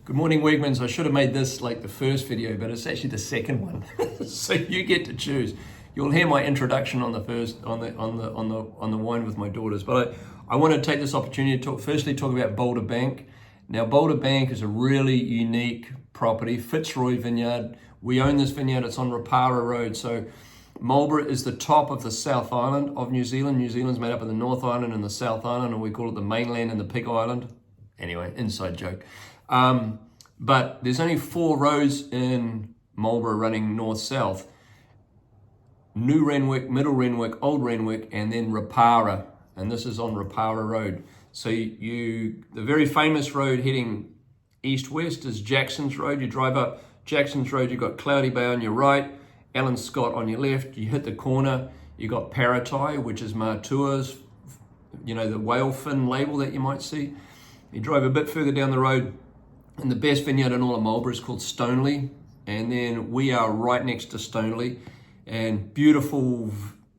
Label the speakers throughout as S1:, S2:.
S1: Good morning, Wegmans. I should have made this like the first video, but it's actually the second one. So you get to choose. You'll hear my introduction on the first on the wine with my daughters. But I want to take this opportunity to talk about Boulder Bank. Now, Boulder Bank is a really unique property, Fitzroy Vineyard. We own this vineyard. It's on Rapara Road. So Marlborough is the top of the South Island of New Zealand. New Zealand's made up of the North Island and the South Island, and we call it the mainland and the Pig Island. Anyway, inside joke. But there's only 4 roads in Marlborough running north-south. New Renwick, Middle Renwick, Old Renwick, and then Rapara. And this is on Rapara Road. So the very famous road heading east-west is Jackson's Road. You drive up Jackson's Road, you've got Cloudy Bay on your right, Alan Scott on your left. You hit the corner, you got Paratai, which is Matua's, the whale fin label that you might see. You drive a bit further down the road, and the best vineyard in all of Marlborough is called Stoneleigh. And then we are right next to Stoneleigh. And beautiful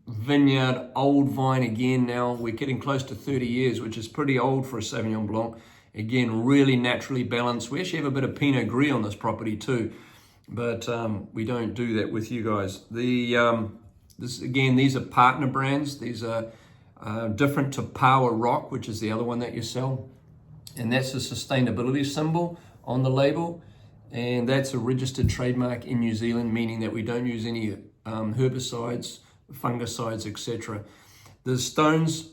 S1: vineyard, old vine again now. We're getting close to 30 years, which is pretty old for a Sauvignon Blanc. Again, really naturally balanced. We actually have a bit of Pinot Gris on this property too. But we don't do that with you guys. These are partner brands. These are different to Power Rock, which is the other one that you sell. And that's a sustainability symbol on the label. And that's a registered trademark in New Zealand, meaning that we don't use any herbicides, fungicides, etc. The stones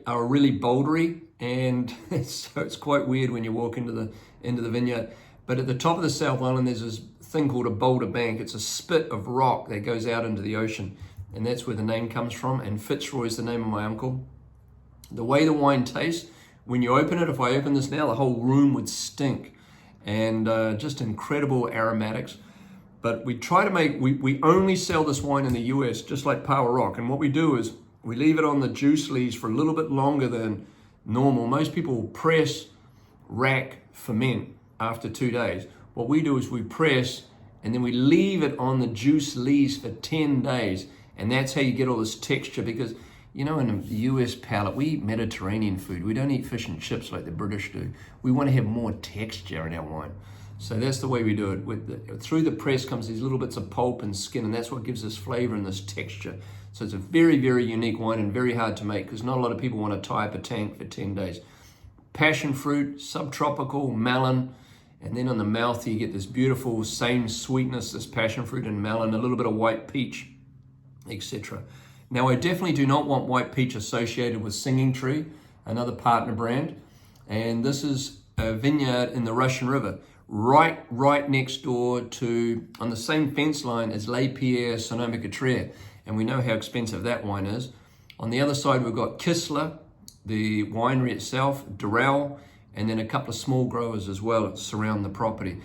S1: are really bouldery, and so it's quite weird when you walk into the vineyard. But at the top of the South Island, there's this thing called a Boulder Bank. It's a spit of rock that goes out into the ocean, and that's where the name comes from. And Fitzroy is the name of my uncle. The way the wine tastes, when you open it, if I open this now, the whole room would stink, and just incredible aromatics. But we try to we only sell this wine in the US, just like Power Rock. And what we do is we leave it on the juice lees for a little bit longer than normal. Most people press, rack, ferment after 2 days. What we do is we press, and then we leave it on the juice lees for 10 days. And that's how you get all this texture, because in the US palate, we eat Mediterranean food. We don't eat fish and chips like the British do. We want to have more texture in our wine. So that's the way we do it. Through the press comes these little bits of pulp and skin, and that's what gives us flavor and this texture. So it's a very, very unique wine and very hard to make, because not a lot of people want to tie up a tank for 10 days. Passion fruit, subtropical, melon, and then on the mouth you get this beautiful same sweetness, this passion fruit and melon, a little bit of white peach, etc. Now, I definitely do not want white peach associated with Singing Tree, another partner brand. And this is a vineyard in the Russian River, right next door to, on the same fence line as Les Pierres Sonoma-Cutrer. And we know how expensive that wine is. On the other side, we've got Kistler, the winery itself, Durrell, and then a couple of small growers as well that surround the property.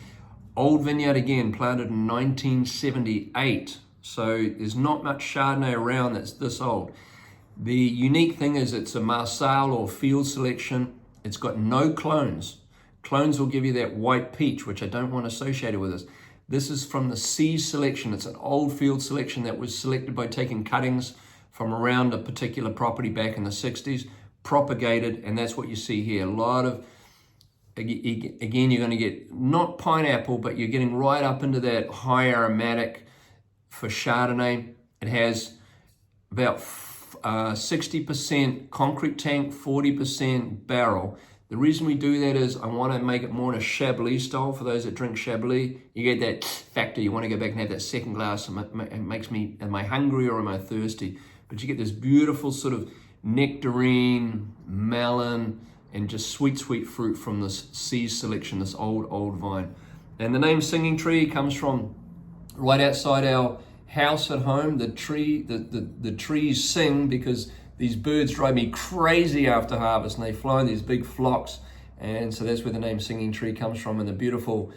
S1: Old vineyard again, planted in 1978. So there's not much Chardonnay around that's this old. The unique thing is it's a Marsal or field selection. It's got no clones. Clones will give you that white peach, which I don't want associated with this. This is from the seed selection. It's an old field selection that was selected by taking cuttings from around a particular property back in the 60s, propagated, and that's what you see here. A lot of, again, you're going to get not pineapple, but you're getting right up into that high aromatic. For Chardonnay, it has about 60% concrete tank, 40% barrel. The reason we do that is I want to make it more in a Chablis style. For those that drink Chablis, you get that factor. You want to go back and have that second glass. It makes me, am I hungry or am I thirsty? But you get this beautiful sort of nectarine, melon, and just sweet fruit from this seed selection, this old vine. And the name Singing Tree comes from right outside our house at home. The trees sing because these birds drive me crazy after harvest, and they fly in these big flocks. And so that's where the name Singing Tree comes from, and the beautiful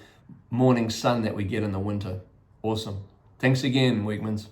S1: morning sun that we get in the winter. Awesome. Thanks again, Wegmans.